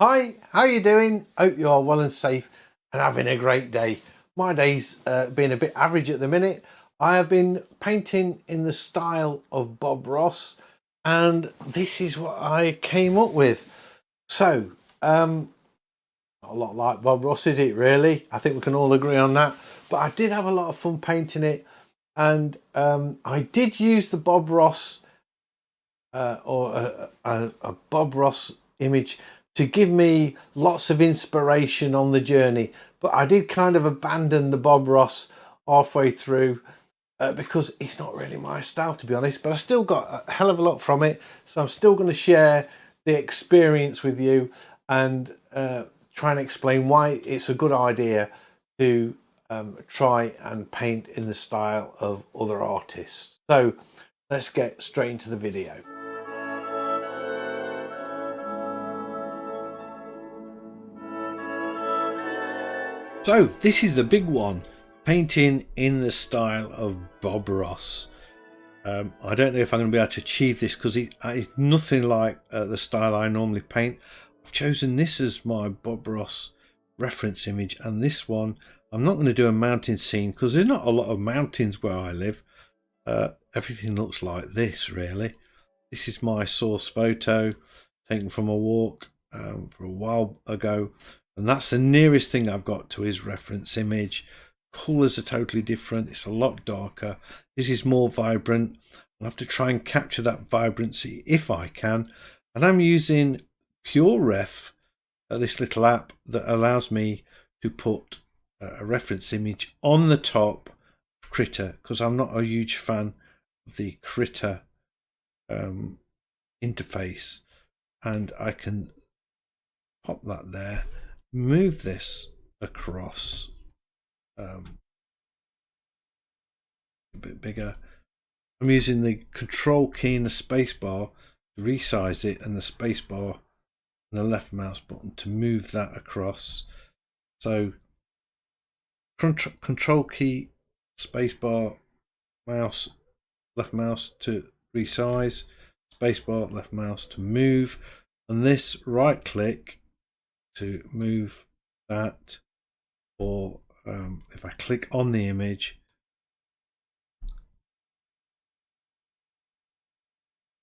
Hi, how you doing? Hope you are well and safe and having a great day. My day's been a bit average at the minute. I have been painting in the style of Bob Ross, and this is what I came up with. So, not a lot like Bob Ross, is it really? I think we can all agree on that. But I did have a lot of fun painting it, and I did use the Bob Ross or a Bob Ross image to give me lots of inspiration on the journey, but I did kind of abandon the Bob Ross halfway through because it's not really my style, to be honest. But I still got a hell of a lot from it, so I'm still going to share the experience with you and try and explain why it's a good idea to try and paint in the style of other artists. So let's get straight into the video. So this is the big one, painting in the style of Bob Ross. I don't know if I'm going to be able to achieve this because it's nothing like the style I normally paint. I've chosen this as my Bob Ross reference image, and this one I'm not going to do a mountain scene because there's not a lot of mountains where I live. Everything looks like this really. This is my source photo taken from a walk for a while ago, and that's the nearest thing I've got to his reference image. Colours are totally different. It's a lot darker. This is more vibrant. I'll have to try and capture that vibrancy if I can. And I'm using PureRef, this little app that allows me to put a reference image on the top of Krita, because I'm not a huge fan of the Krita interface. And I can pop that there, move this across a bit bigger. I'm using the control key and the space bar to resize it, and the space bar and the left mouse button to move that across. So control key, space bar, mouse, left mouse to resize, space bar, left mouse to move, and this right click to move that, or if I click on the image,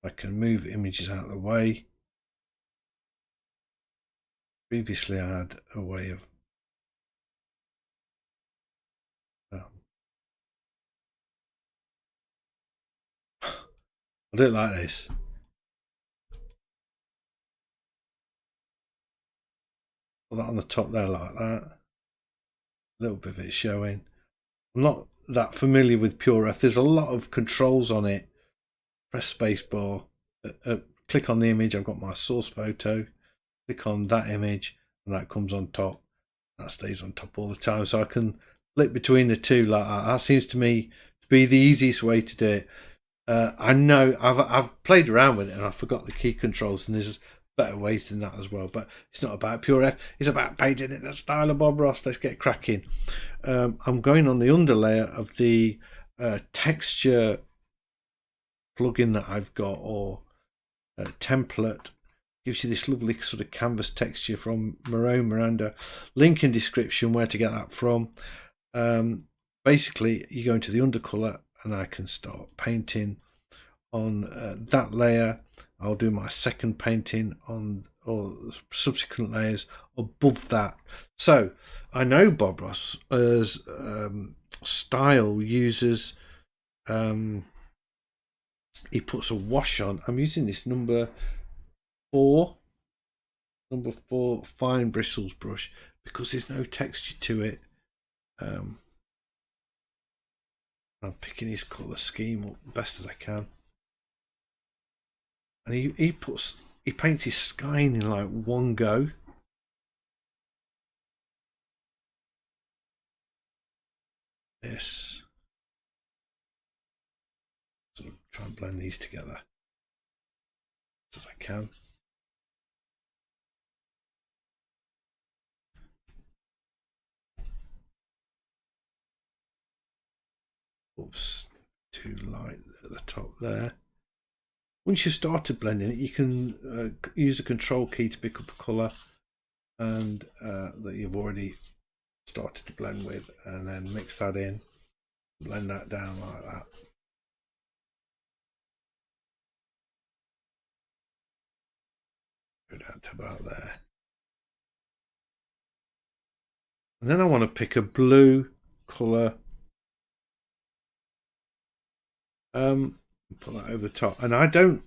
I can move images out of the way. Previously I had a way of I don't like this. Put that on the top there like that. A little bit of it showing. I'm not that familiar with PureRef. There's a lot of controls on it. Press spacebar. Click on the image. I've got my source photo. Click on that image, and that comes on top. That stays on top all the time. So I can flip between the two like that. That seems to me to be the easiest way to do it. I know I've played around with it and I forgot the key controls, and there's better ways than that as well. But it's not about PureRef. It's about painting in the style of Bob Ross. Let's get cracking. I'm going on the underlayer of the texture plugin that I've got, or template. Gives you this lovely sort of canvas texture from Miranda. Link in description where to get that from. Basically, you go into the undercolor, and I can start painting on that layer. I'll do my second painting on, or subsequent layers above that. So I know Bob Ross as style uses he puts a wash on. I'm using this number 4 fine bristles brush because there's no texture to it. I'm picking his colour scheme up the best as I can, and he paints his sky in like one go. This, so try and blend these together as I can. Oops, too light at the top there. Once you've started blending it, you can use the control key to pick up a colour and that you've already started to blend with, and then mix that in, blend that down like that. Go down to about there. And then I want to pick a blue colour, put that over the top. And I don't,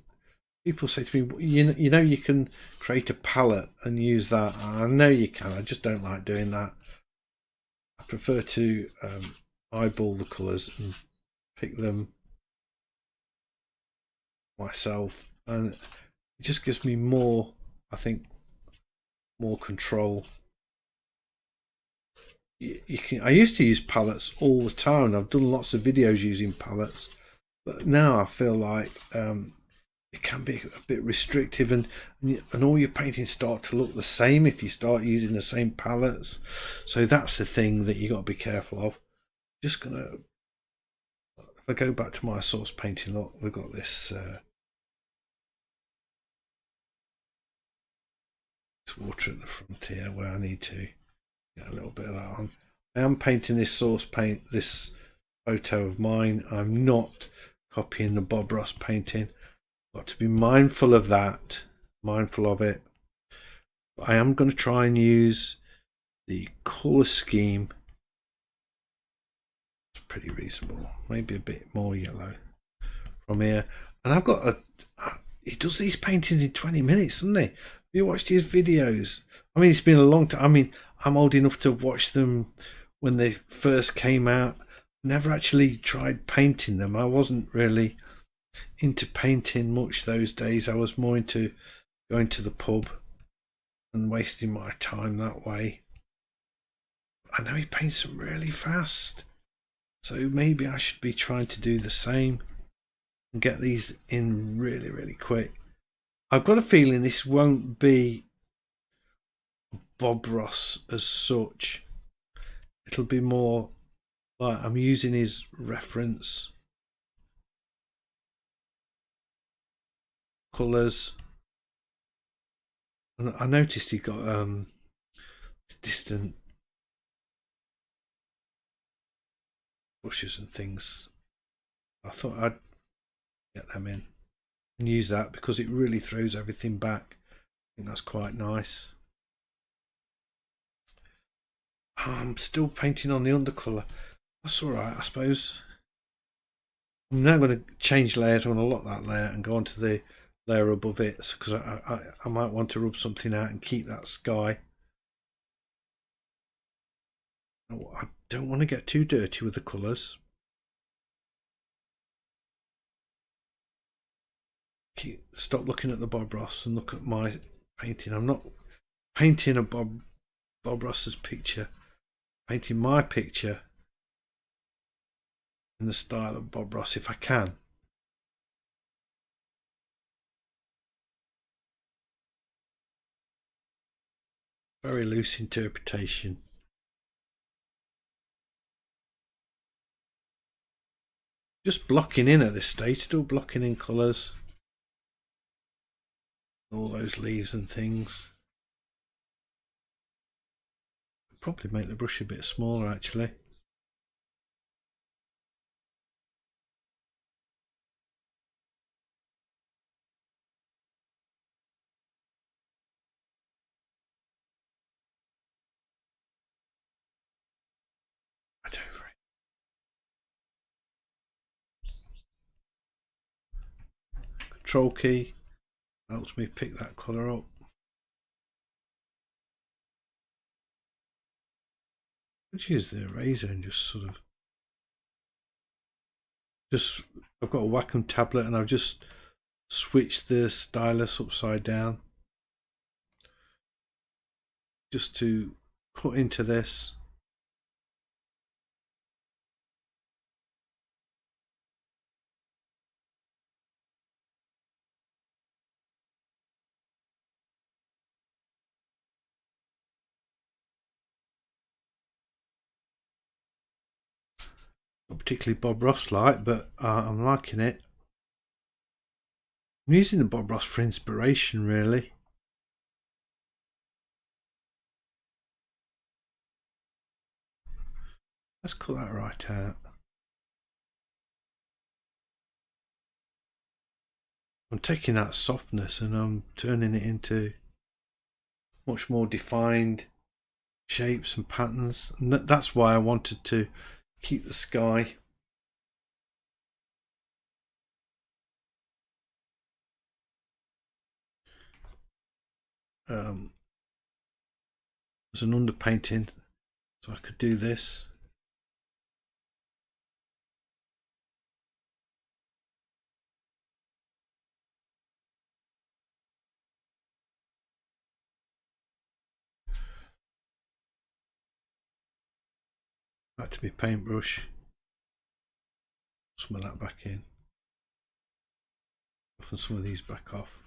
people say to me, you know you can create a palette and use that. I know you can, I just don't like doing that. I prefer to eyeball the colours and pick them myself, and it just gives me more, I think, more control. You can, I used to use palettes all the time. I've done lots of videos using palettes, but now I feel like it can be a bit restrictive, and all your paintings start to look the same if you start using the same palettes. So that's the thing that you got to be careful of. Just gonna, if I go back to my source painting, look, we've got this water at the front here where I need to get a little bit of that on. I am painting this source paint, this photo of mine. I'm not copying the Bob Ross painting. Got to be mindful of that, mindful of it. But I am going to try and use the colour scheme. It's pretty reasonable, maybe a bit more yellow from here. And I've got he does these paintings in 20 minutes, doesn't he? Have you watched his videos? I mean, it's been a long time. I mean, I'm old enough to have watched them when they first came out. Never actually tried painting them. I wasn't really into painting much those days. I was more into going to the pub and wasting my time that way. I know he paints them really fast, so maybe I should be trying to do the same and get these in really, really quick. I've got a feeling this won't be Bob Ross as such. It'll be more like I'm using his reference colours. And I noticed he got distant bushes and things. I thought I'd get them in and use that because it really throws everything back. I think that's quite nice. I'm still painting on the undercolour. That's alright, I suppose. I'm now going to change layers. I'm going to lock that layer and go on to the layer above it, because I might want to rub something out and keep that sky. I don't want to get too dirty with the colours. Stop looking at the Bob Ross and look at my painting. I'm not painting a Bob Ross's picture. I'm painting my picture in the style of Bob Ross if I can. Very loose interpretation. Just blocking in at this stage, still blocking in colours. All those leaves and things. Probably make the brush a bit smaller actually. Right over it. Control key helps me pick that colour up. Let's use the eraser and just sort of I've got a Wacom tablet and I've just switched the stylus upside down just to cut into this. Not particularly Bob Ross like, but I'm liking it. I'm using the Bob Ross for inspiration really. Let's cut that right out. I'm taking that softness and I'm turning it into much more defined shapes and patterns, and that's why I wanted to keep the sky. As an underpainting, so I could do this. Back to my paintbrush. Some of that back in. And some of these back off.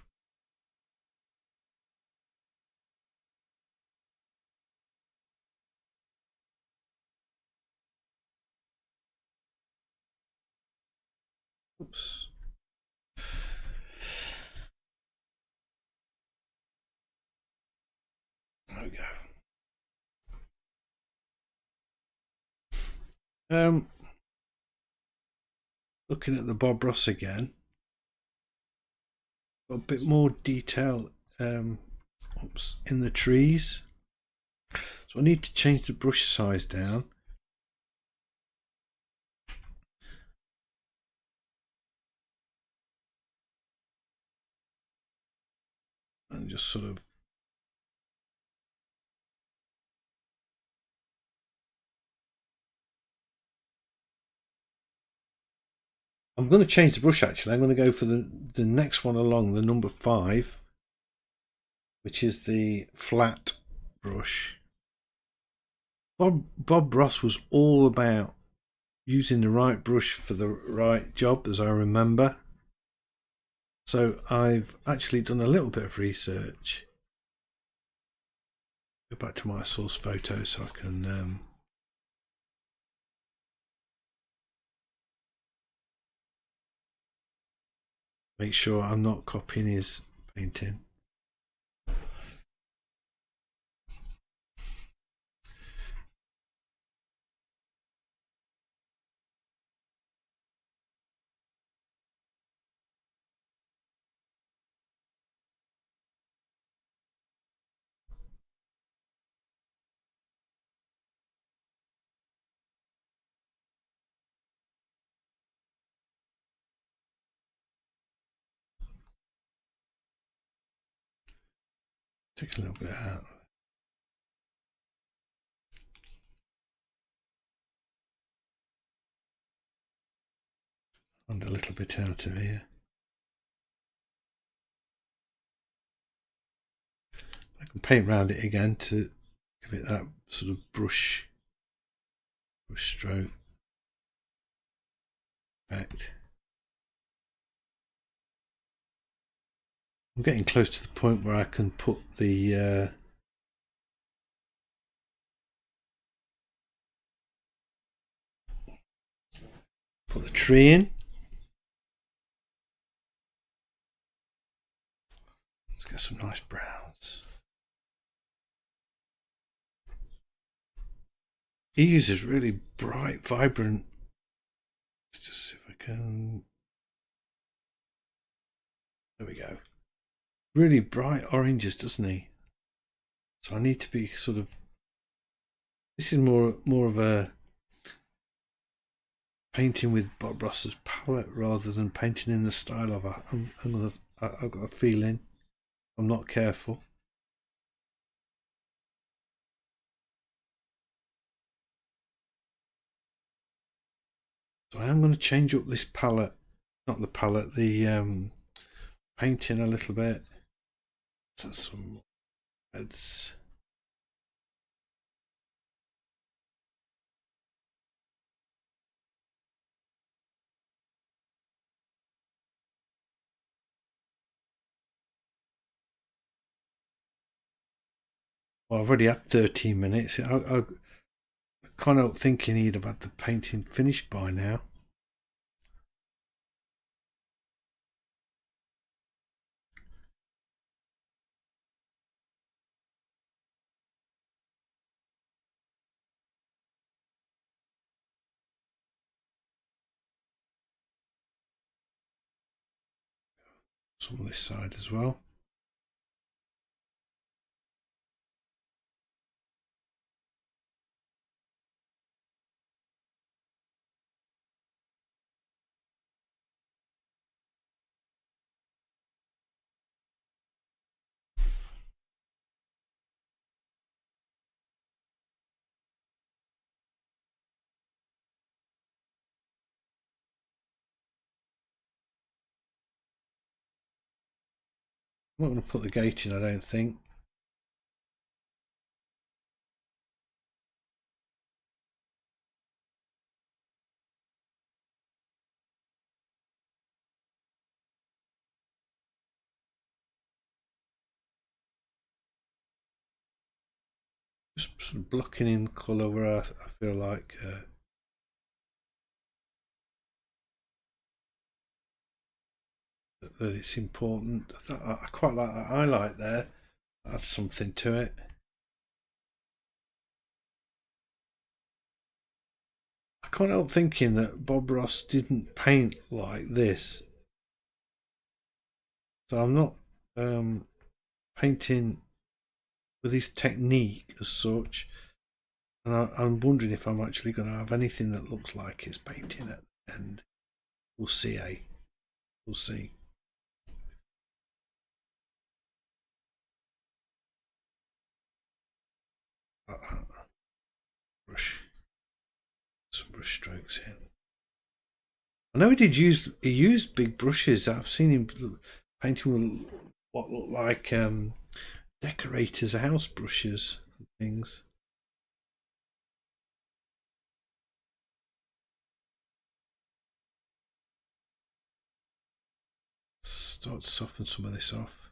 Oops. There we go. Looking at the Bob Ross again, got a bit more detail in the trees. So I need to change the brush size down. And just sort of I'm going to change the brush actually. I'm going to go for the next one along, the number 5, which is the flat brush. Bob Ross was all about using the right brush for the right job, as I remember. So I've actually done a little bit of research. Go back to my source photo so I can make sure I'm not copying his painting. Take a little bit out. And a little bit out of here. I can paint around it again to give it that sort of brush stroke effect. I'm getting close to the point where I can put the tree in. Let's get some nice browns. He uses really bright, vibrant. Let's just see if I can. There we go. Really bright oranges, doesn't he? So I need to be sort of. This is more of a painting with Bob Ross's palette rather than painting in the style of it. I've got a feeling I'm not careful. So I am going to change up this palette, not the palette, the painting a little bit. That's some reds. Well, I've already had 13 minutes. I kind of thinking he'd have had the painting finished by now. some of this side as well. I'm not going to put the gate in, I don't think. Just sort of blocking in colour where I feel like that it's important. I quite like that highlight there. Adds something to it. I can't help thinking that Bob Ross didn't paint like this. So I'm not painting with his technique as such. And I'm wondering if I'm actually going to have anything that looks like his painting at the end. We'll see, eh? We'll see. Brush. Some brush strokes in. I know he used big brushes. I've seen him painting with what look like decorators' house brushes and things. Start to soften some of this off.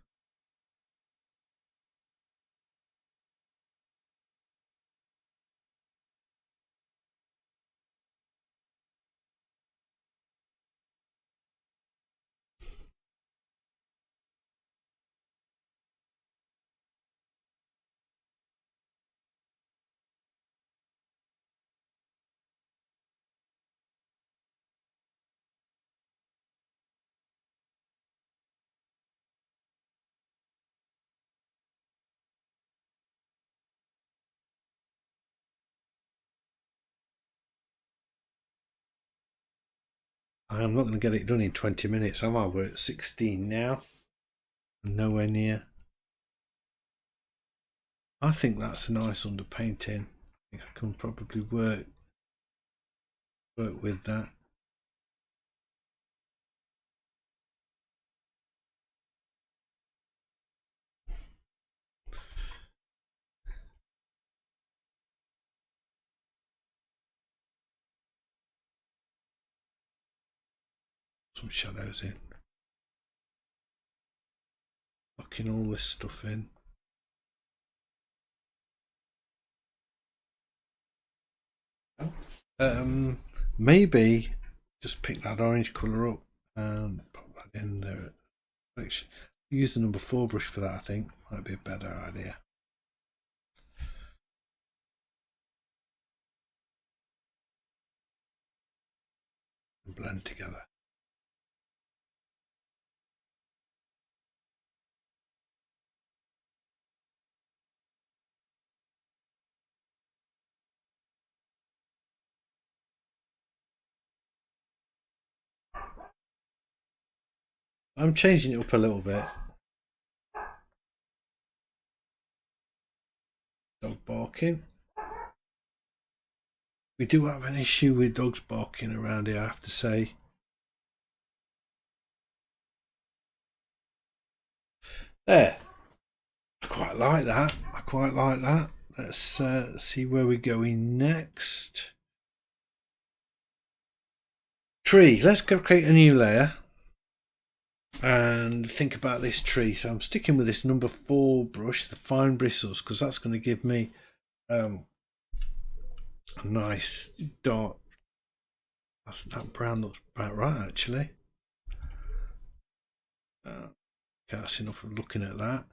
I'm not going to get it done in 20 minutes, am I? We're at 16 now. Nowhere near. I think that's a nice underpainting. I think I can probably work with that. Some shadows in. Locking all this stuff in. Maybe just pick that orange colour up and put that in there. Actually, use the number 4 brush for that. I think might be a better idea. And blend together. I'm changing it up a little bit. Dog barking. We do have an issue with dogs barking around here, I have to say. There. I quite like that. I quite like that. Let's see where we're going next. Tree. Let's go create a new layer and think about this tree. So I'm sticking with this number 4 brush, the fine bristles, because that's going to give me a nice dark. That brown looks about right, actually. Okay, that's enough of looking at that.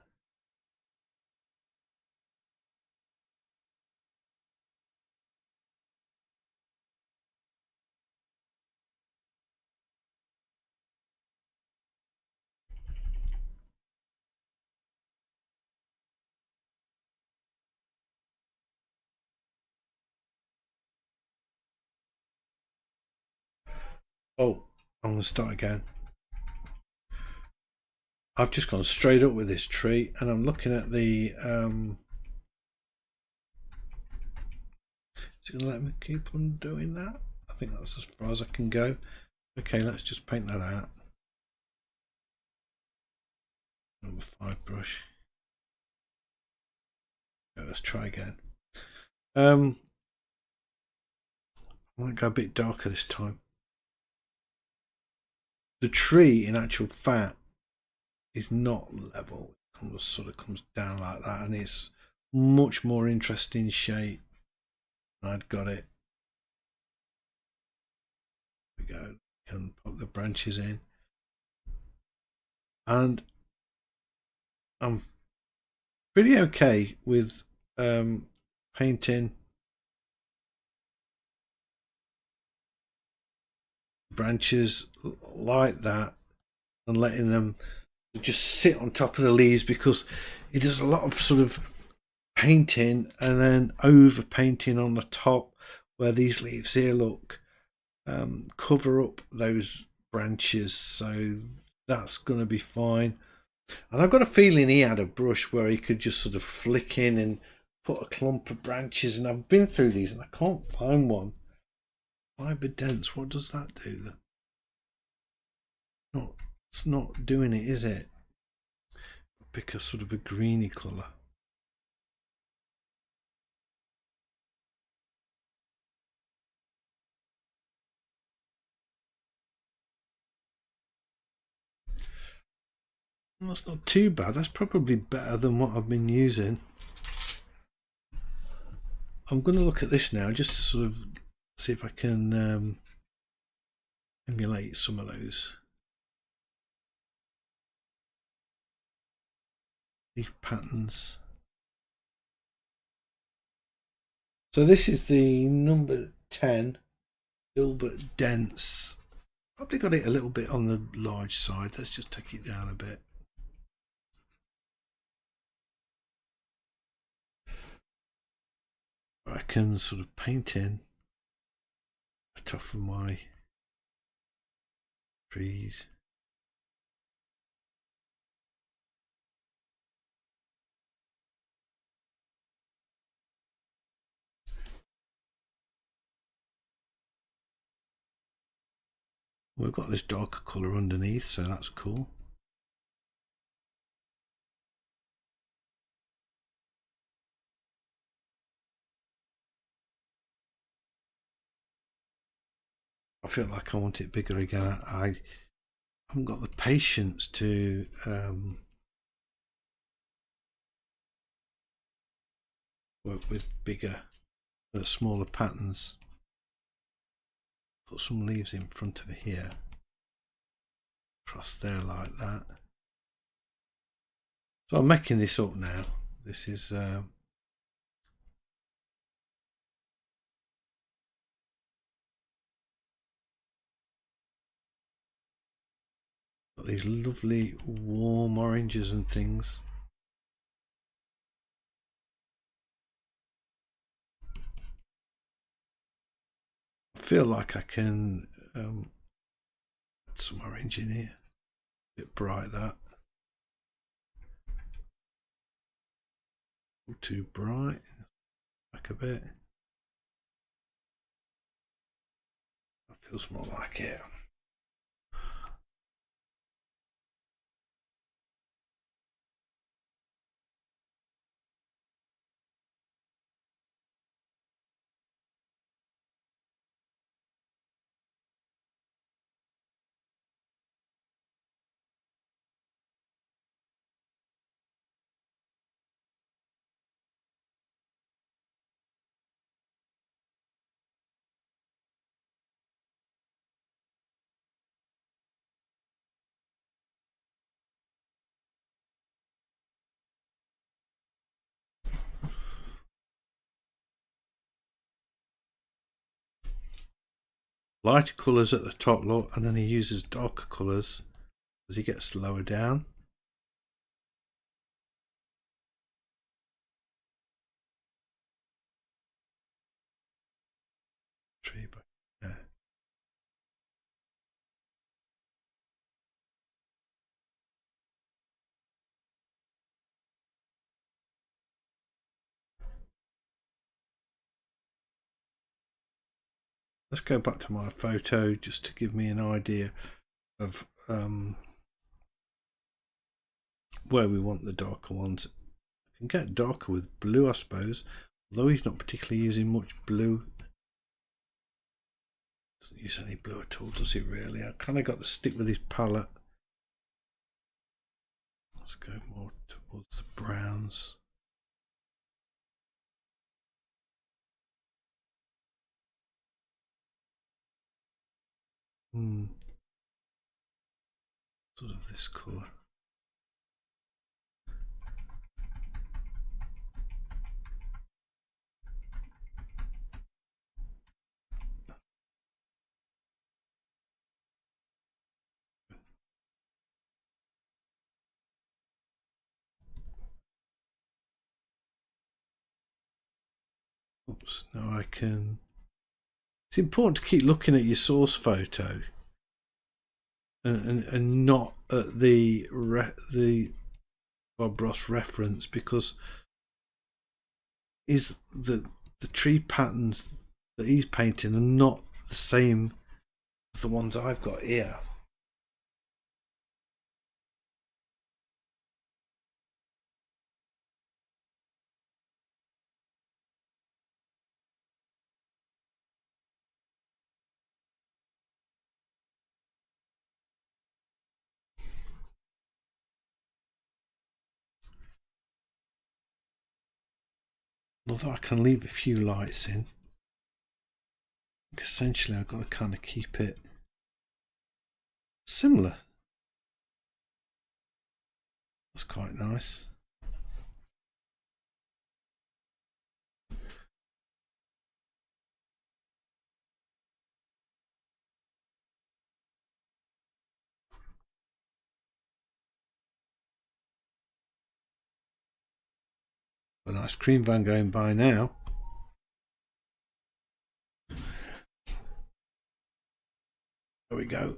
Oh, I'm going to start again. I've just gone straight up with this tree, and I'm looking at the is it going to let me keep on doing that? I think that's as far as I can go. Okay, let's just paint that out. Number 5 brush. Let's try again. I might go a bit darker this time. The tree, in actual fact, is not level. It sort of comes down like that, and it's much more interesting shape. I'd got it. There we go. Can put the branches in, and I'm pretty okay with painting branches like that and letting them just sit on top of the leaves, because it does a lot of sort of painting and then over painting on the top where these leaves here look cover up those branches, so that's going to be fine. And I've got a feeling he had a brush where he could just sort of flick in and put a clump of branches, and I've been through these and I can't find one. Fiber dense, what does that do? It's not doing it, is it? Pick a sort of a greeny colour. Well, that's not too bad. That's probably better than what I've been using. I'm going to look at this now just to sort of see if I can emulate some of those leaf patterns. So this is the number 10 Gilbert Dense. Probably got it a little bit on the large side. Let's just take it down a bit. I can sort of paint in the top of my trees. We've got this darker colour underneath, so that's cool. I feel like I want it bigger again. I haven't got the patience to work with bigger, smaller patterns. Put some leaves in front of here, across there like that. So I'm making this up now. This is got these lovely warm oranges and things. I feel like I can add some orange in here. A bit bright, that. Too bright. Back a bit. That feels more like it. Lighter colours at the top, look, and then he uses darker colours as he gets lower down. Tree, but yeah. let's go back to my photo just to give me an idea of where we want the darker ones. I can get darker with blue, I suppose, although he's not particularly using much blue. Doesn't use any blue at all, does he really? I kind of got to stick with his palette. Let's go more towards the browns. Sort of this colour. Oops, now I can. It's important to keep looking at your source photo and not at the Bob Ross reference, because the tree patterns that he's painting are not the same as the ones I've got here. Although I can leave a few lights in, essentially I've got to kind of keep it similar. That's quite nice. A nice cream van going by now. There we go.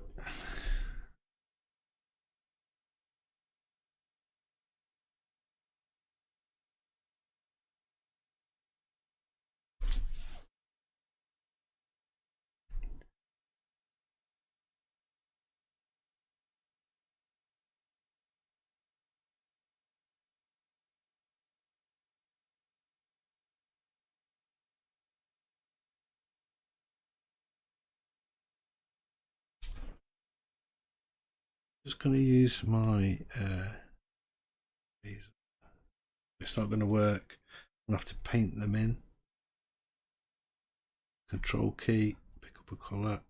Just going to use my these. It's not going to work. I'm going to have to paint them in. Control key, pick up a colour.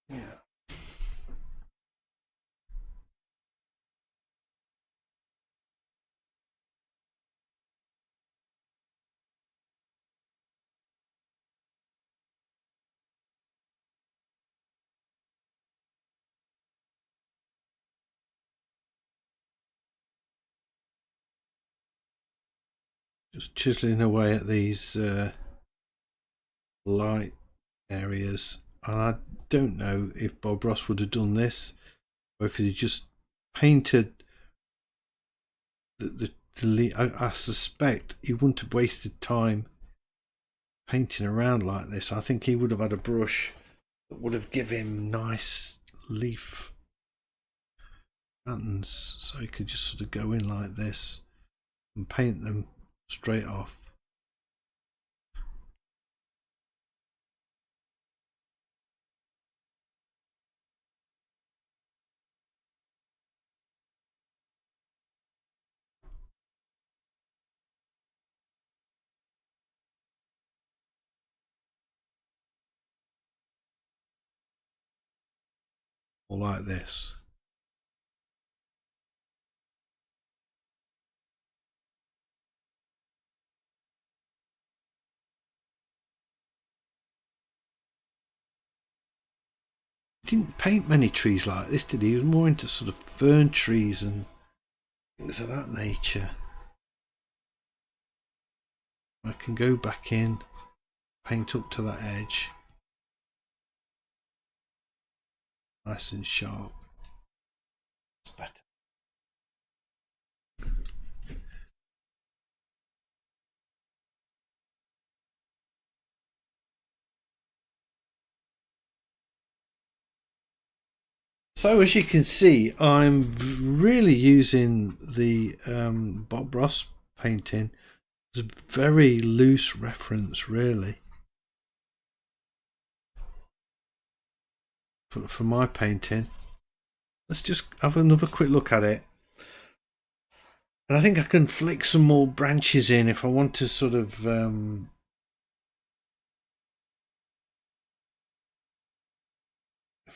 Yeah. Just chiseling away at these light areas, and I don't know if Bob Ross would have done this or if he just painted I suspect he wouldn't have wasted time painting around like this. I think he would have had a brush that would have given him nice leaf patterns, so he could just sort of go in like this and paint them straight off. Or like this. didn't paint many trees like this, did he? He was more into sort of fern trees and things of that nature. I can go back in, paint up to that edge. Nice and sharp. It's better. So as you can see, I'm really using the Bob Ross painting. It's a very loose reference, really, for my painting. Let's just have another quick look at it. And I think I can flick some more branches in if I want to sort of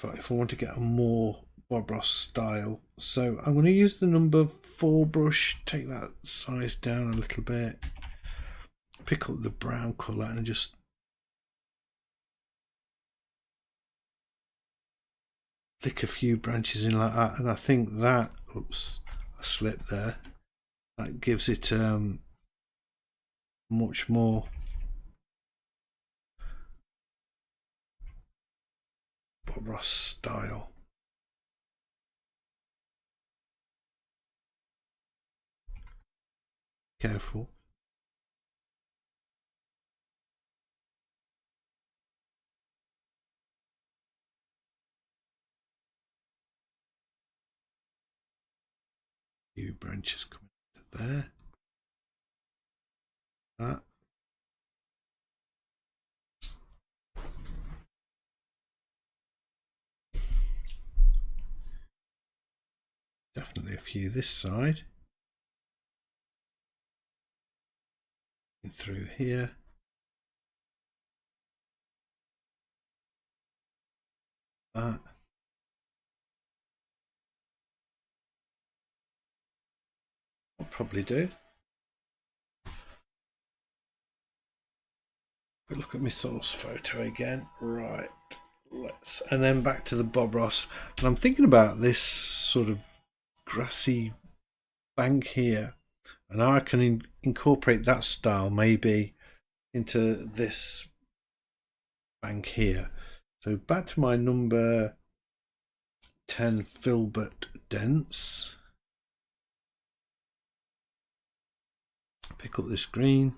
if I want to get a more Bob Ross style. So I'm going to use the number 4 brush, take that size down a little bit, pick up the brown colour and just flick a few branches in like that. And I think that, oops, I slipped there. That gives it much more Bob Ross style. Careful. Few branches coming to there. That. Definitely a few this side. And through here. That. I'll probably do. But look at my source photo again. Right. Let's, and then back to the Bob Ross. And I'm thinking about this sort of grassy bank here. And I can incorporate that style maybe into this bank here. So back to my number 10 filbert dense. Pick up this green.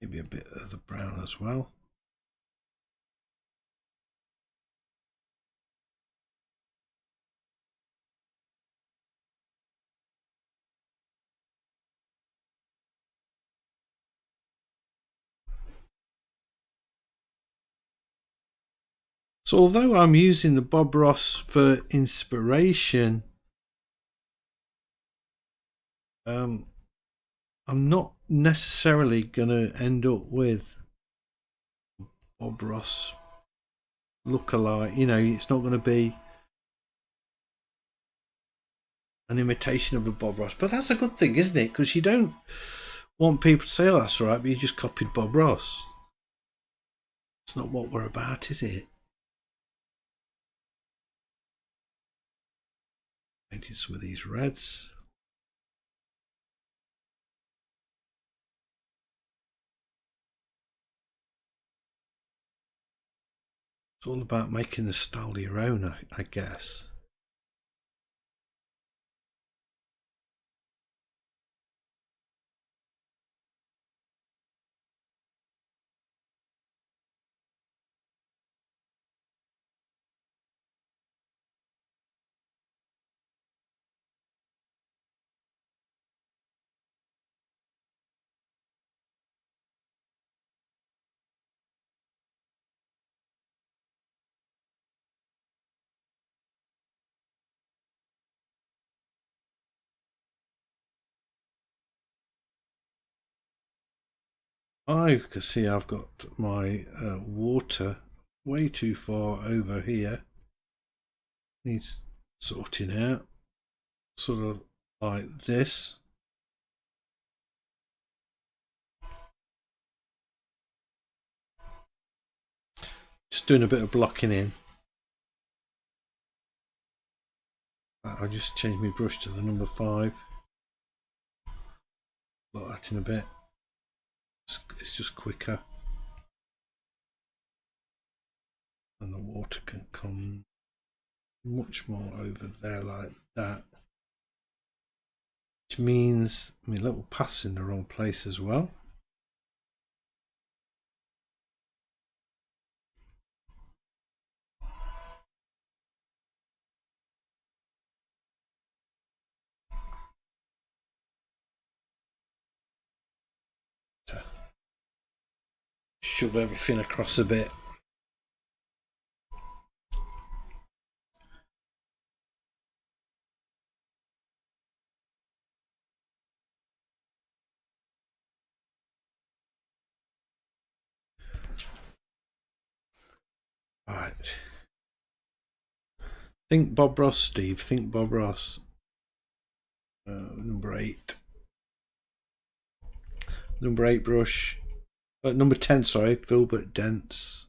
Maybe a bit of the brown as well. So although I'm using the Bob Ross for inspiration, I'm not necessarily going to end up with Bob Ross look-alike. You know, it's not going to be an imitation of a Bob Ross. But that's a good thing, isn't it? Because you don't want people to say, oh, that's right, but you just copied Bob Ross. It's not what we're about, is it? Painted some of these reds. It's all about making the style your own, I guess. I can see I've got my water way too far over here. Needs sorting out, sort of like this. Just doing a bit of blocking in. I'll just change my brush to the number 5. Block that in a bit. It's just quicker. And the water can come much more over there like that. Which means my little path's in the wrong place as well. Shove everything across a bit. Right. Think Bob Ross, Steve. Think Bob Ross. Number 8. Number 8 brush. Number 10, sorry. Filbert Dents.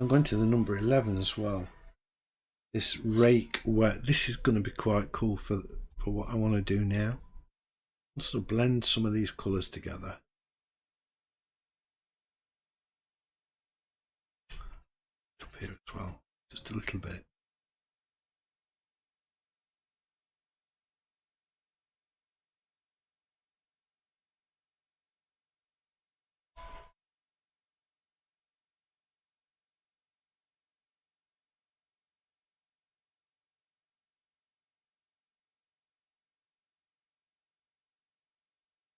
I'm going to the number 11 as well. This rake wet. This is going to be quite cool for what I want to do now. I'll sort of blend some of these colours together. Up here as well, just a little bit.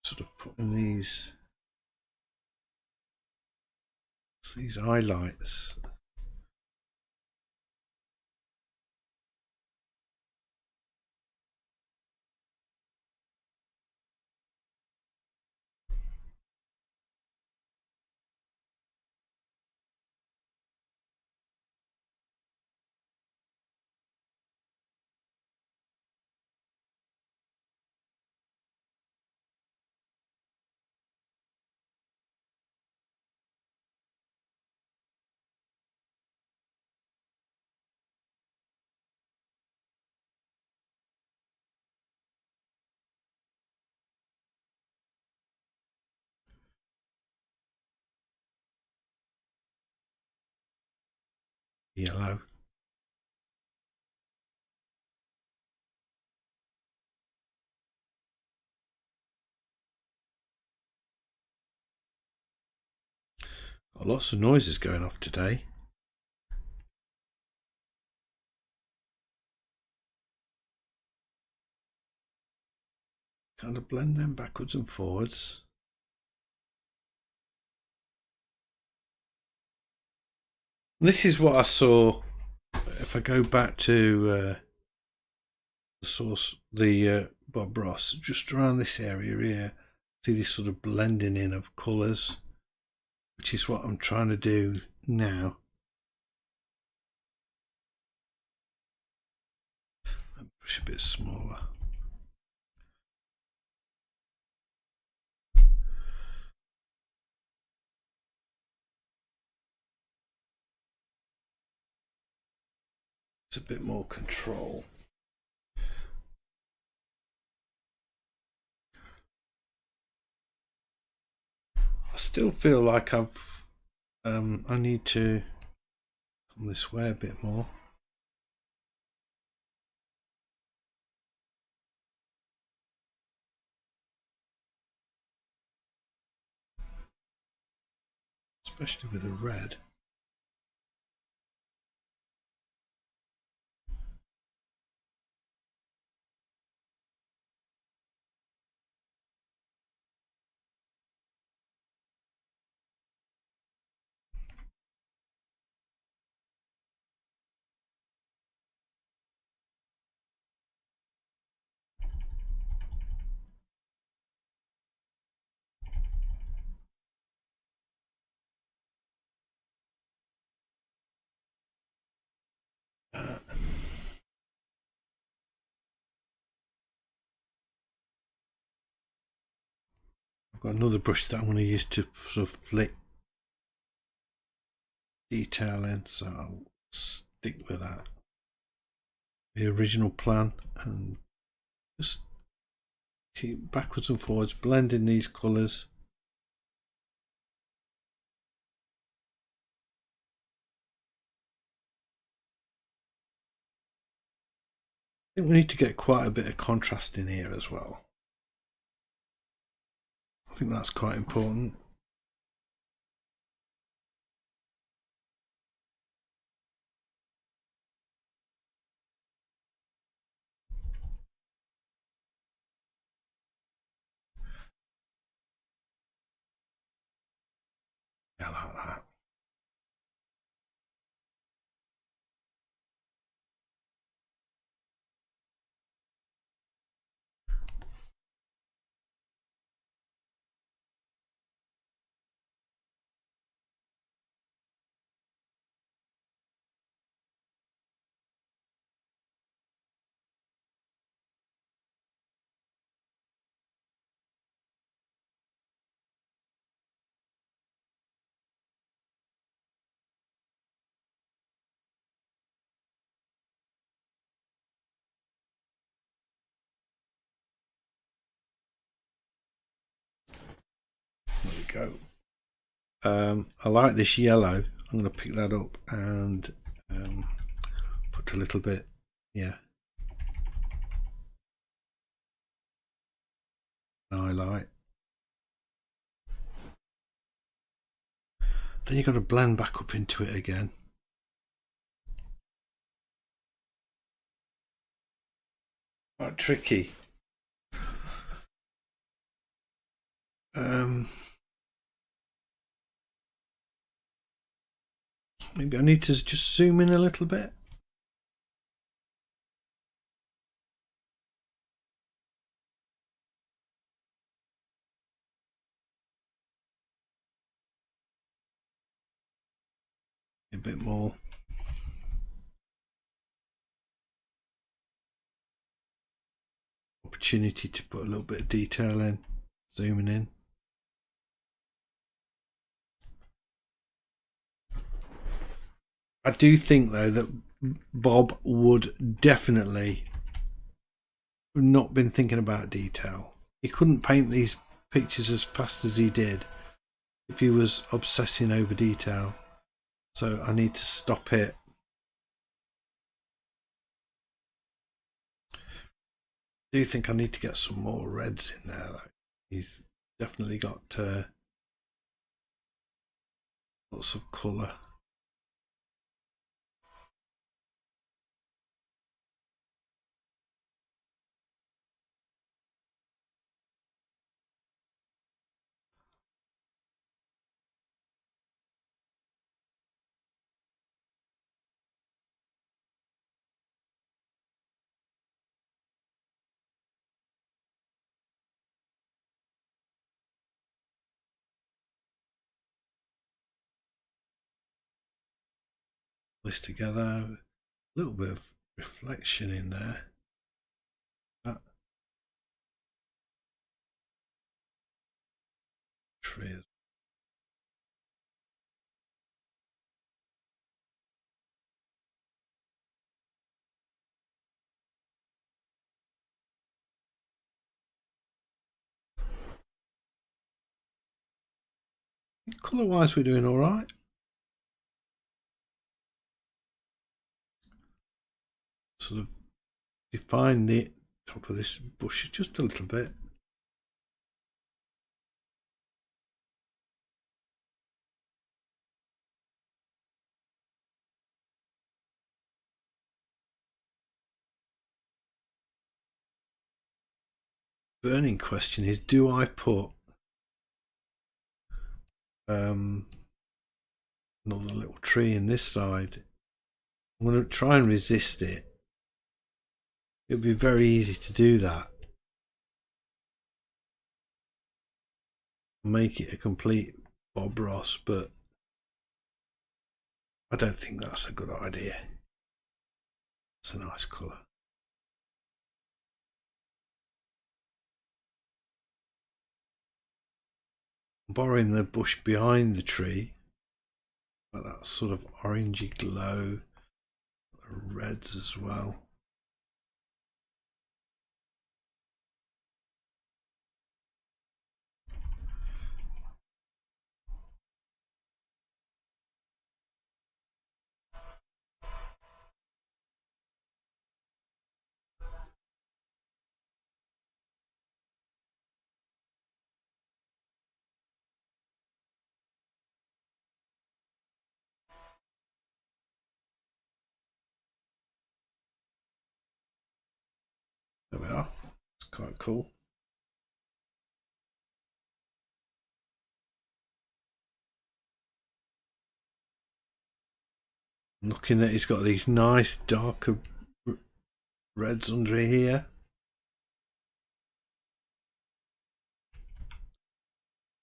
Sort of putting these highlights. Yellow. Got lots of noises going off today. Kind of blend them backwards and forwards. This is what I saw. If I go back to the source, the Bob Ross, just around this area here, see this sort of blending in of colours, which is what I'm trying to do now. Push a bit smaller. It's a bit more control. I still feel like I need to come this way a bit more. Especially with the red. got another brush that I'm going to use to sort of flick detail in, so I'll stick with that. The original plan, and just keep backwards and forwards blending these colours. I think we need to get quite a bit of contrast in here as well. I think that's quite important. Yeah, like that. There we go. I like this yellow. I'm going to pick that up and put a little bit, yeah, highlight. Then you've got to blend back up into it again. Quite tricky. Maybe I need to just zoom in a little bit. A bit more. Opportunity to put a little bit of detail in, zooming in. I do think though that Bob would definitely not been thinking about detail. He couldn't paint these pictures as fast as he did if he was obsessing over detail. So I need to stop it. I do think I need to get some more reds in there though. He's definitely got lots of colour. This together, a little bit of reflection in there. That tree. Colour wise, we're doing all right. Sort of define the top of this bush just a little bit. Burning question is, do I put another little tree in this side? I'm going to try and resist it. It would be very easy to do that. Make it a complete Bob Ross, but I don't think that's a good idea. It's a nice colour. borrowing the bush behind the tree, like that sort of orangey glow, the reds as well. There we are. It's quite cool. Looking that he's got these nice darker reds under here.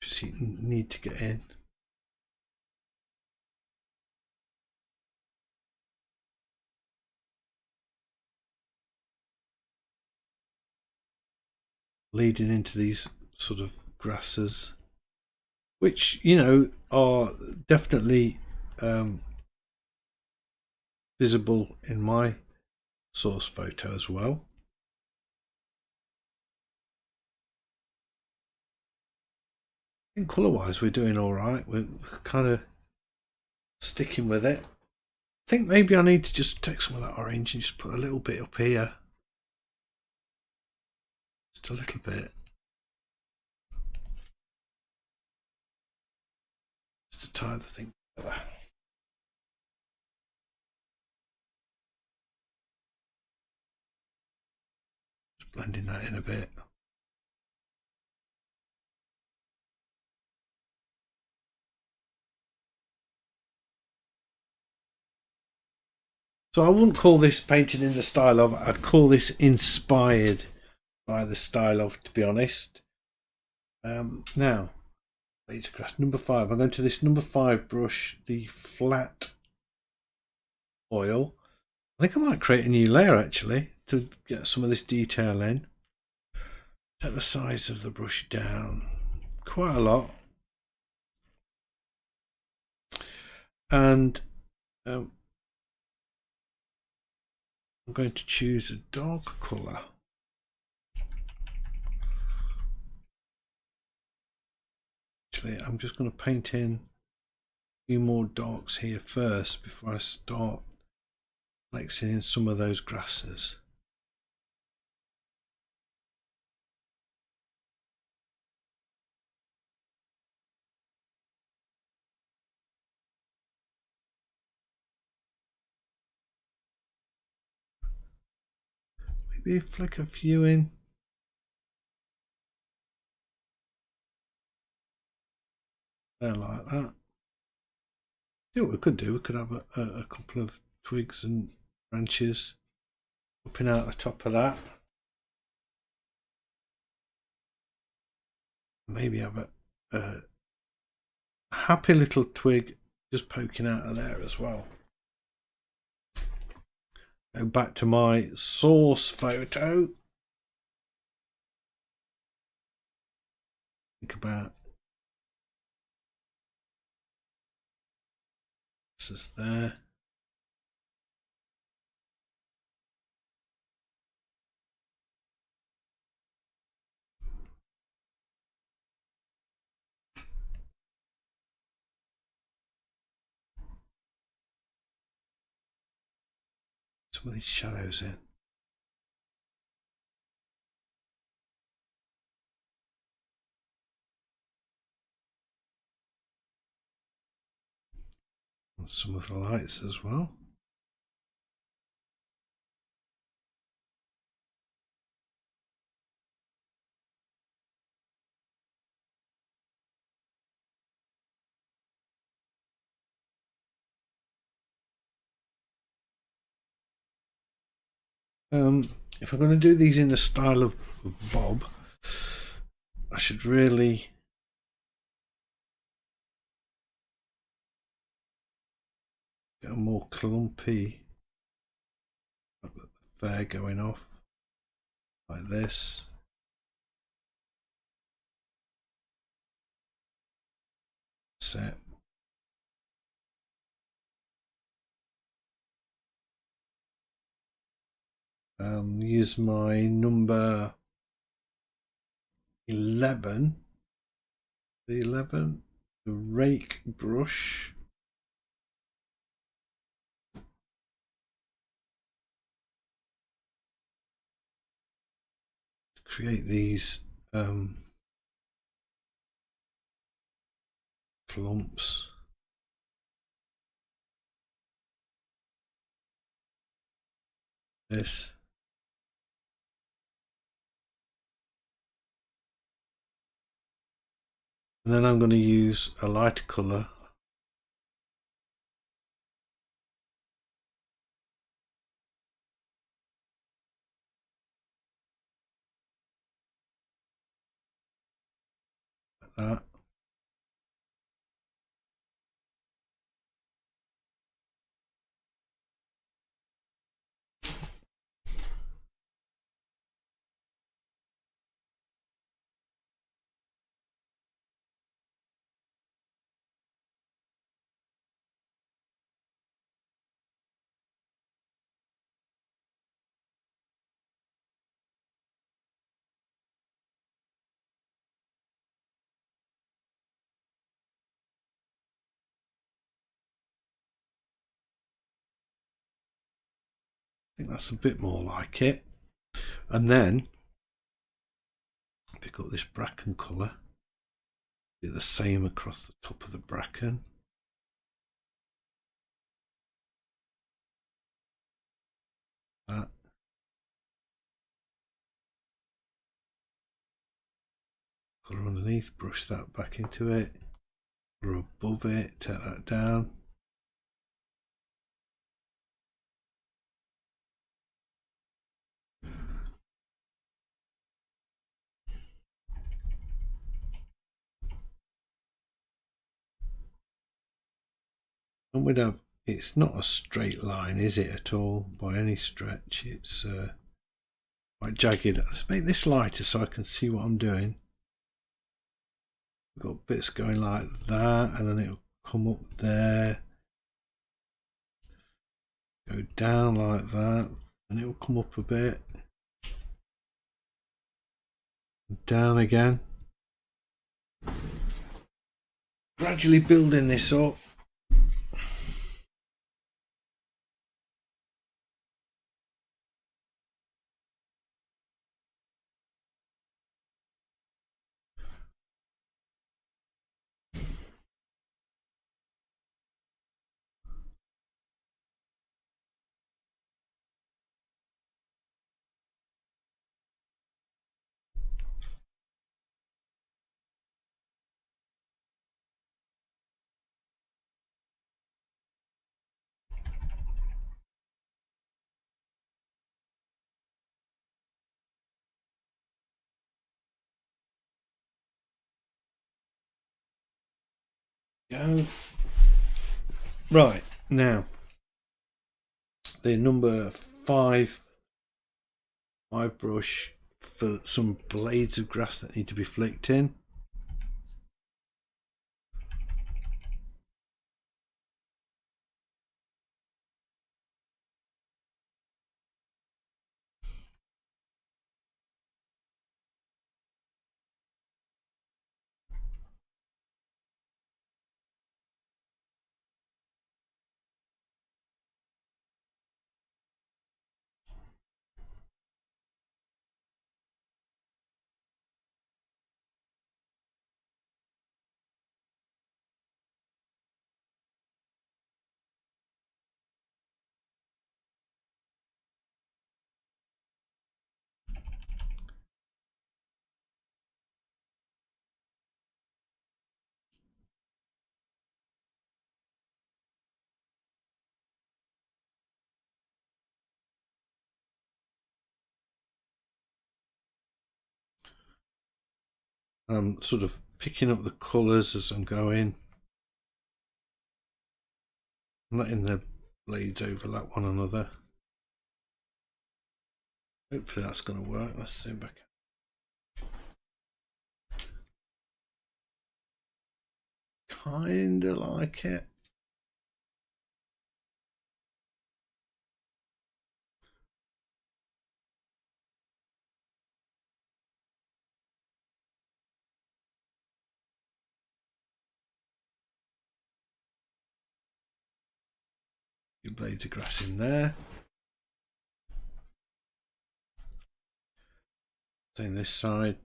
Just need to get in. Leading into these sort of grasses, which, you know, are definitely visible in my source photo as well. I think colour wise we're doing all right. We're kind of sticking with it. I think maybe I need to just take some of that orange and just put a little bit up here, just a little bit, just to tie the thing together. Just blending that in a bit. So I wouldn't call this painted in the style of, I'd call this inspired by the style of, to be honest. Now, number 5. I'm going to this number 5 brush, the flat oil. I think I might create a new layer actually to get some of this detail in. Take the size of the brush down quite a lot. And I'm going to choose a dark colour. Actually, I'm just going to paint in a few more darks here first before I start flexing in some of those grasses. Maybe flick a few in. There, like that. See what we could do. We could have a couple of twigs and branches popping out the top of that. Maybe have a happy little twig just poking out of there as well. Go back to my source photo. Think about this is there. Some of these shadows in. And some of the lights as well. If I'm going to do these in the style of Bob, I should really get a more clumpy there going off like this. that's it. Use my number 11, the rake brush. Create these clumps. This. And then I'm going to use a lighter colour. Like that. I think that's a bit more like it. And then pick up this bracken colour, do the same across the top of the bracken. That. Colour underneath, brush that back into it. Colour above it, take that down. And we'd have, it's not a straight line, is it, at all, by any stretch? It's quite jagged. Let's make this lighter so I can see what I'm doing. We've got bits going like that, and then it'll come up there, go down like that, and it'll come up a bit, down again. Gradually building this up. Go. Right, now the number 5 brush for some blades of grass that need to be flicked in. I'm sort of picking up the colours as I'm going, letting the blades overlap one another. Hopefully that's going to work. Let's zoom back. Kinda like it. Your blades of grass in there. Same this side.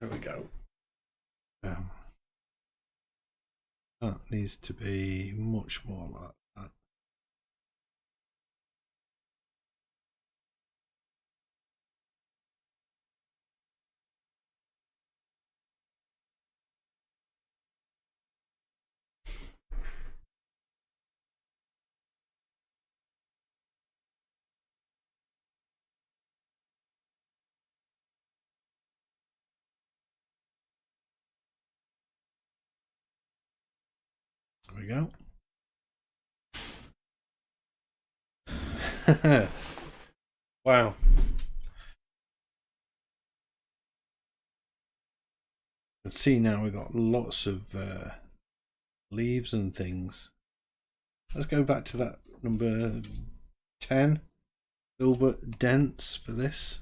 There we go. That needs to be much more like that. There we go. Wow. Let's see now we've got lots of leaves and things. Let's go back to that number 10. Filbert dense for this.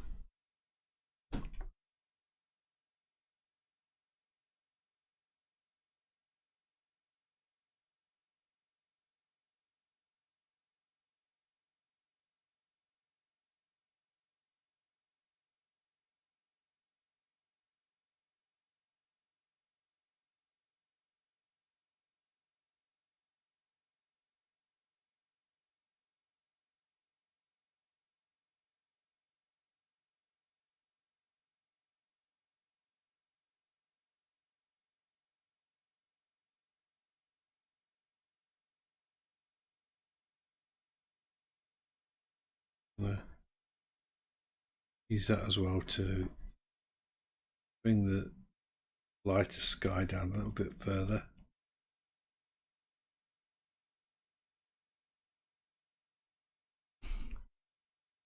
Use that as well to bring the lighter sky down a little bit further.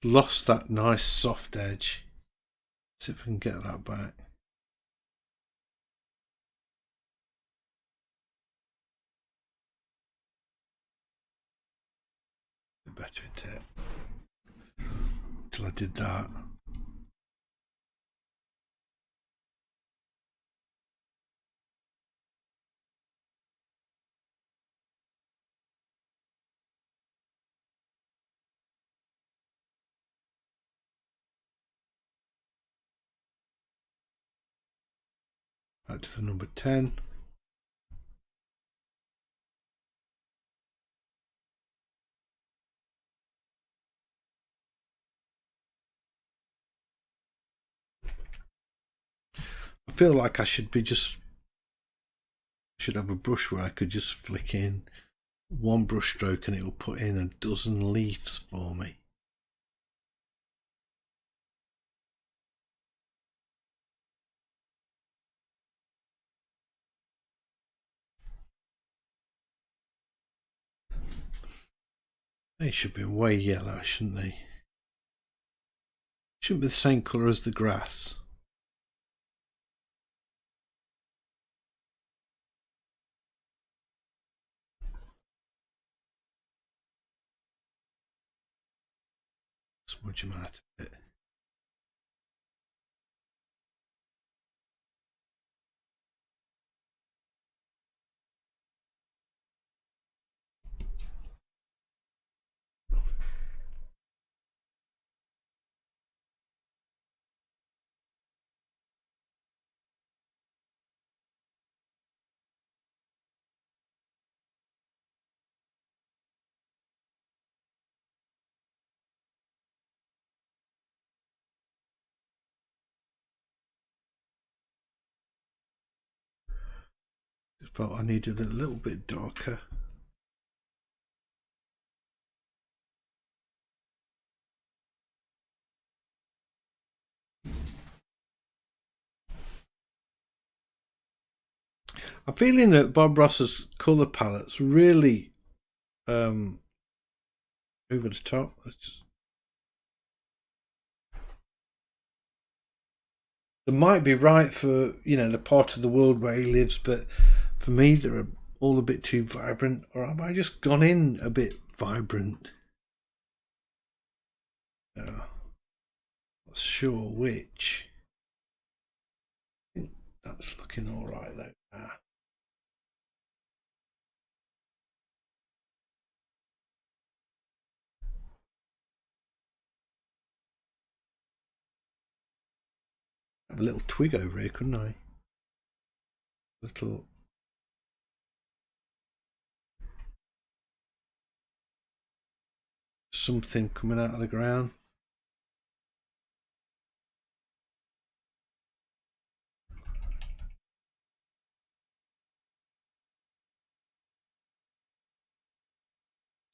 Lost that nice soft edge. See if I can get that back. A bit better into it. Till I did that. Back to the number 10. I feel like I should have a brush where I could just flick in one brush stroke and it'll put in a dozen leaves for me. They should be way yellow, shouldn't they? Shouldn't be the same colour as the grass. Smudge them out a bit. Felt I needed it a little bit darker. I'm feeling that Bob Ross's colour palettes really over the top. Let's just. They might be right for, you know, the part of the world where he lives, but for me they're all a bit too vibrant. Or have I just gone in a bit vibrant? Not sure which. I think that's looking all right though. Have a little twig over here, couldn't I? Little. Something coming out of the ground.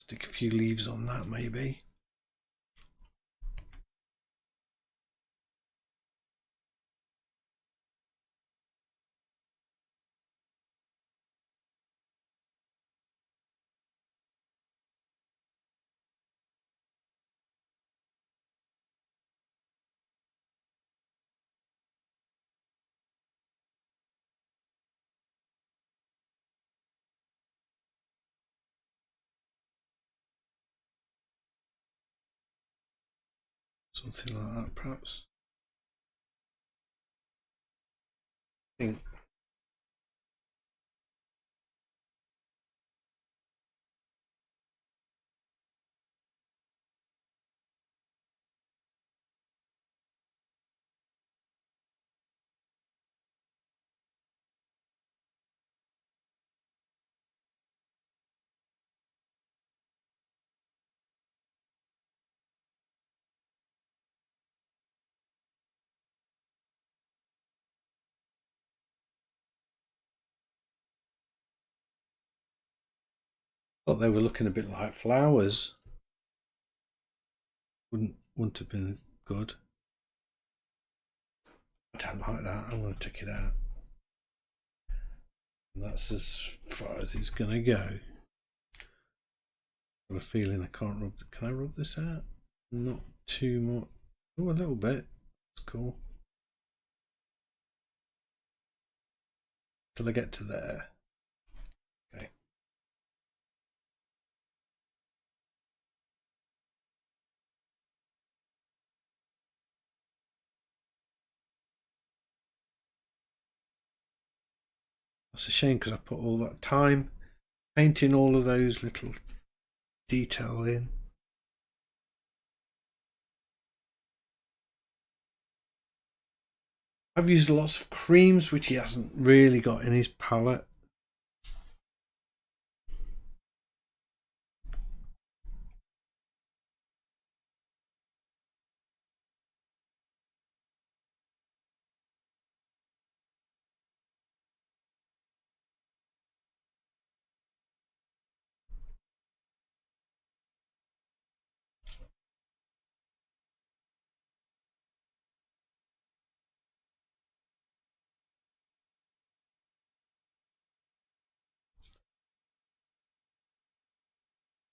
Stick a few leaves on that maybe. Something like that, perhaps. I think. Thought they were looking a bit like flowers. Wouldn't have been good. I don't like that. I'm going to take it out. And that's as far as it's going to go. I've got a feeling I can't rub. Can I rub this out? Not too much. Oh, a little bit. That's cool. Till I get to there. Okay. That's a shame because I put all that time painting all of those little detail in. I've used lots of creams which he hasn't really got in his palette.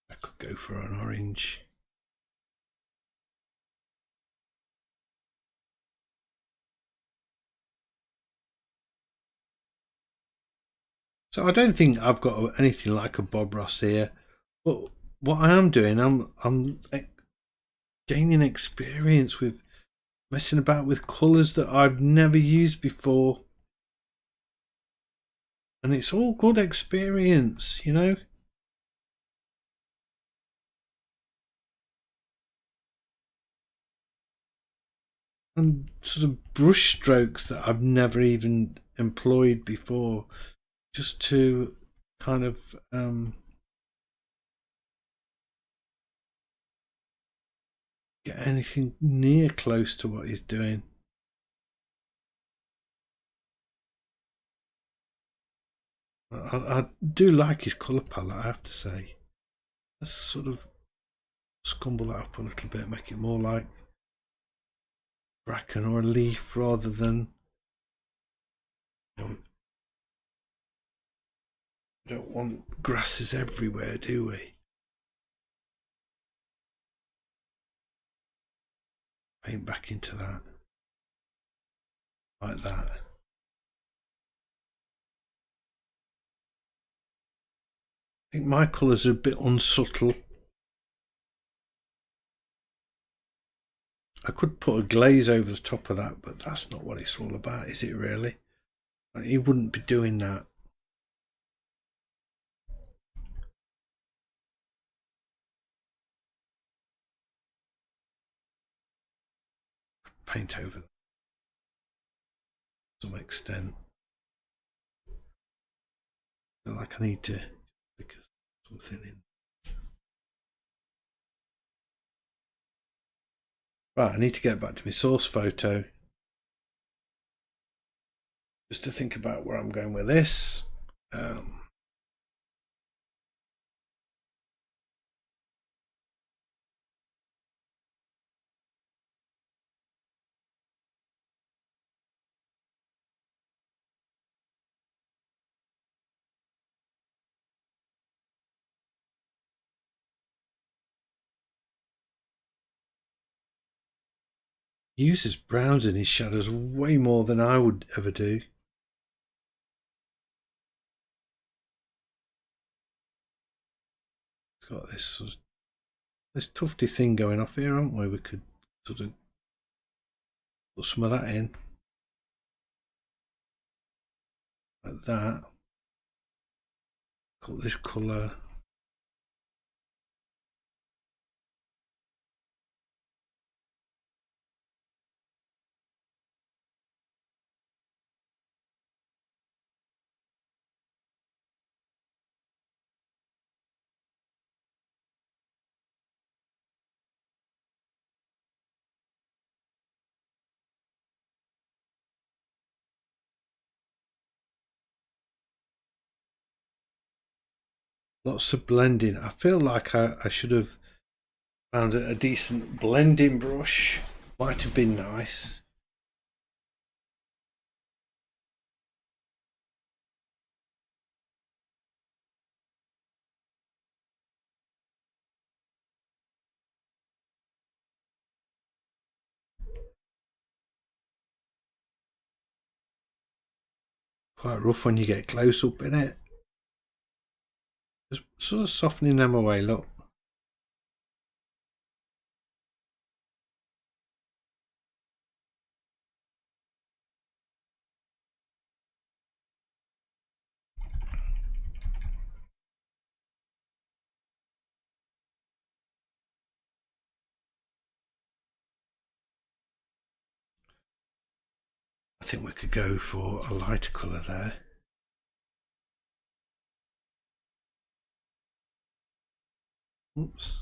I could go for an orange. So I don't think I've got anything like a Bob Ross here, but what I am doing, I'm gaining experience with messing about with colours that I've never used before, and it's all good experience, you know. And sort of brush strokes that I've never even employed before, just to kind of get anything near close to what he's doing. I do like his colour palette, I have to say. Let's sort of scumble that up a little bit, make it more like bracken or a leaf rather than, you know, we don't want grasses everywhere, do we? Paint back into that, like that. I think my colours are a bit unsubtle. I could put a glaze over the top of that, but that's not what it's all about, is it really? Like, he wouldn't be doing that. Paint over that to some extent. I feel like I need to stick something in. Right, I need to get back to my source photo just to think about where I'm going with this. He uses browns in his shadows way more than I would ever do. It's got this sort of, this tufty thing going off here, aren't we? We could sort of put some of that in, like that. Got this colour. Lots of blending. I feel like I should have found a decent blending brush. Might have been nice. Quite rough when you get close up in it. Just sort of softening them away, look. I think we could go for a lighter colour there. Oops.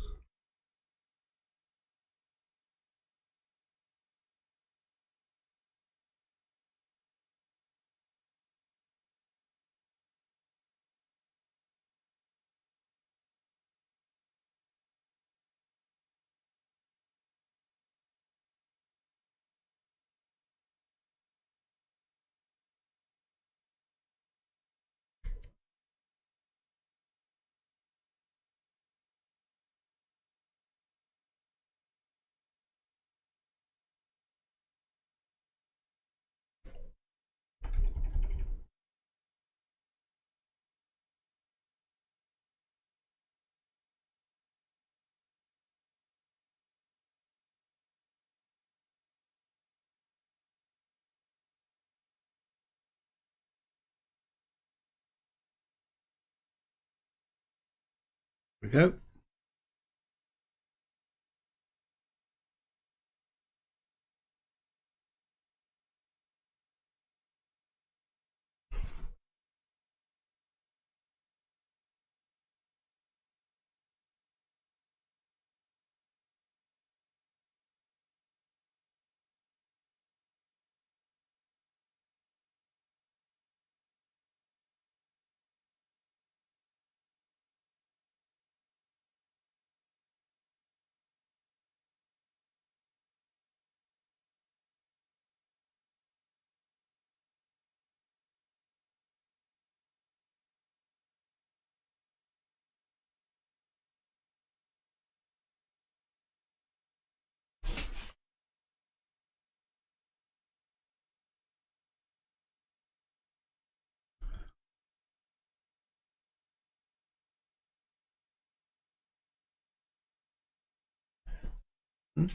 There we go. Hmm?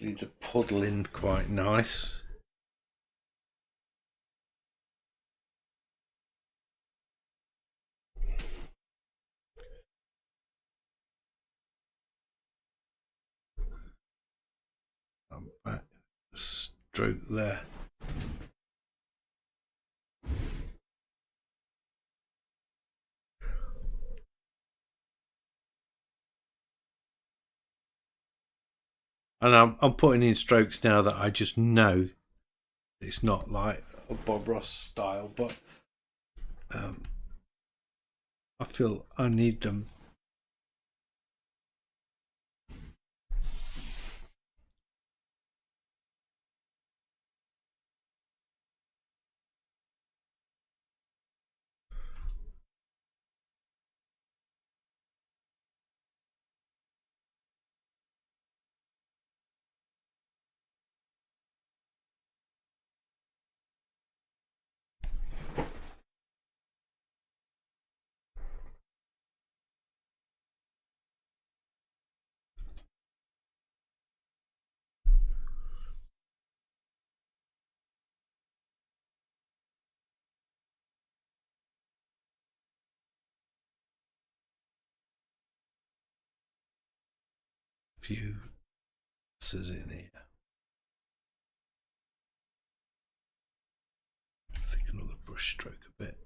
Needs a puddling quite nice. Back stroke there. And I'm putting in strokes now that I just know it's not like a Bob Ross style, but I feel I need them. Few scissors in here. Thicken up the brush stroke a bit.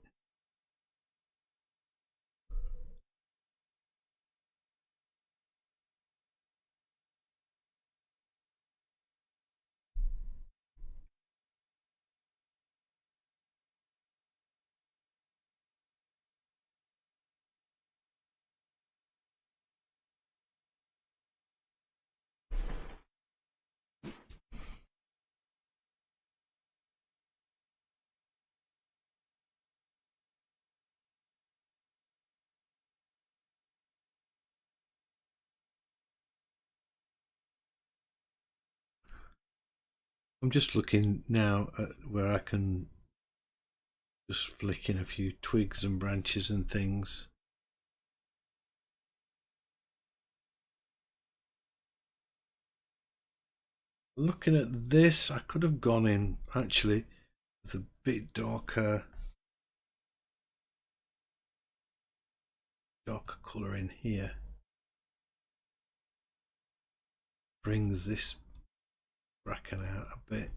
I'm just looking now at where I can just flick in a few twigs and branches and things. Looking at this, I could have gone in actually with a bit darker colour in here. Brings this bracken out a bit.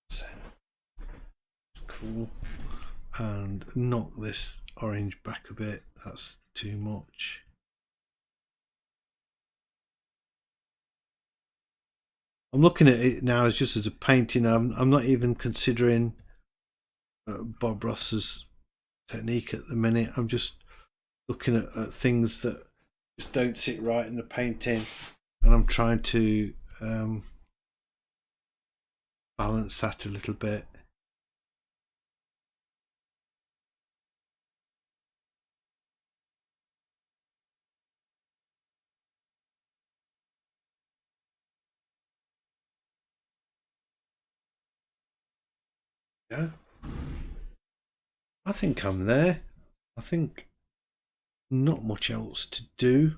It's cool. And knock this orange back a bit. That's too much. I'm looking at it now as just as a painting. I'm not even considering Bob Ross's technique at the minute. I'm just looking at things that just don't sit right in the painting, and I'm trying to balance that a little bit. Yeah, I think I'm there. I think not much else to do.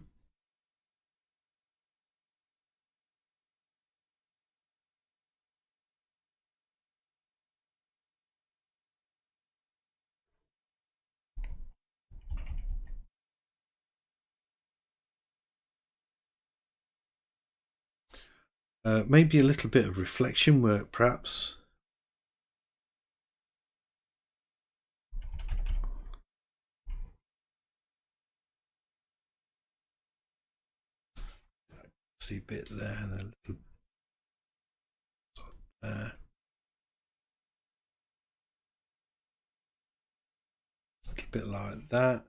Maybe a little bit of reflection work, perhaps. See a bit there and a little there. A little bit like that.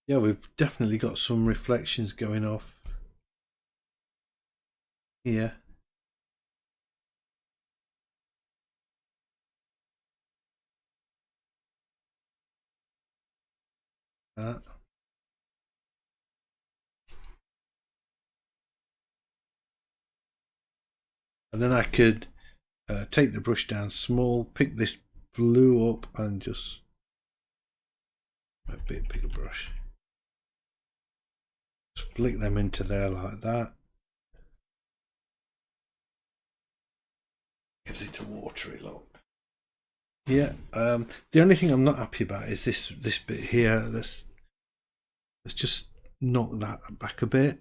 Yeah, we've definitely got some reflections going off here. that. And then I could take the brush down small, pick this blue up and just a bit bigger brush. Just flick them into there like that. Gives it a watery look. Yeah, the only thing I'm not happy about is this bit here. Let's just knock that back a bit.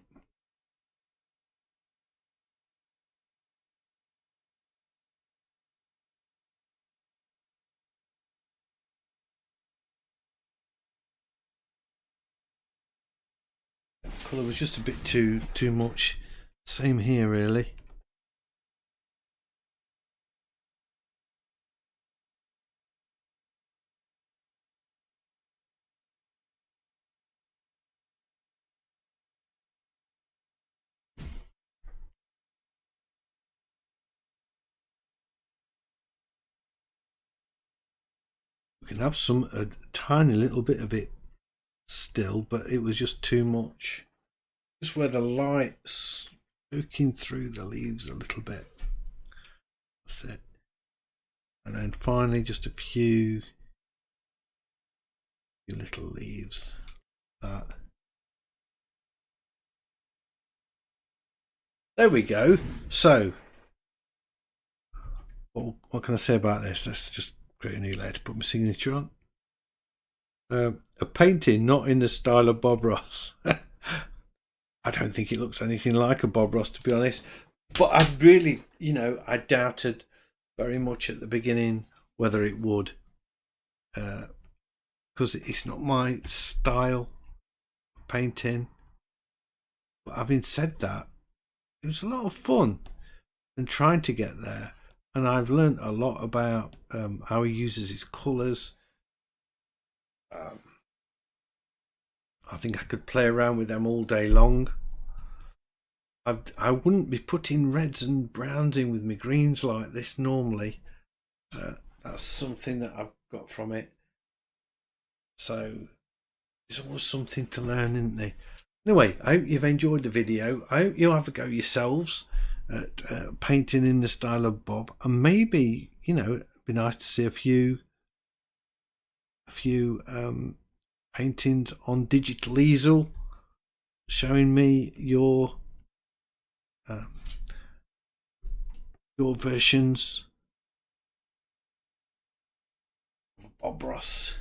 The colour was just a bit too much. Same here really. We can have a tiny little bit of it still, but it was just too much. Just where the light's poking through the leaves a little bit. That's it. And then finally just a few little leaves. That. There we go. So what can I say about this? Let's just create a new layer to put my signature on. A painting not in the style of Bob Ross. I don't think it looks anything like a Bob Ross, to be honest. But I really, I doubted very much at the beginning whether it would, because it's not my style of painting. But having said that, it was a lot of fun and trying to get there. And I've learned a lot about how he uses his colours. I think I could play around with them all day long. I wouldn't be putting reds and browns in with my greens like this normally. That's something that I've got from it. So it's always something to learn, isn't it? Anyway, I hope you've enjoyed the video. I hope you'll have a go yourselves at painting in the style of Bob, and maybe it'd be nice to see a few paintings on Digital Easel showing me your versions of Bob Ross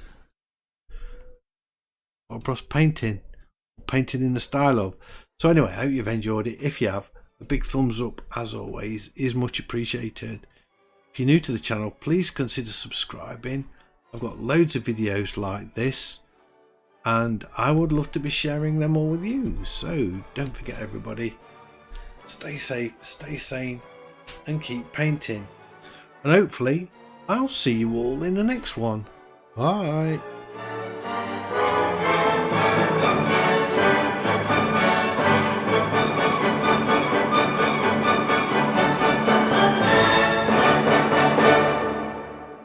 painting in the style of. So anyway, I hope you've enjoyed it. If you have, a big thumbs up as always is much appreciated. If you're new to the channel, please consider subscribing. I've got loads of videos like this and I would love to be sharing them all with you. So don't forget, everybody, stay safe, stay sane and keep painting. And hopefully I'll see you all in the next one. Bye.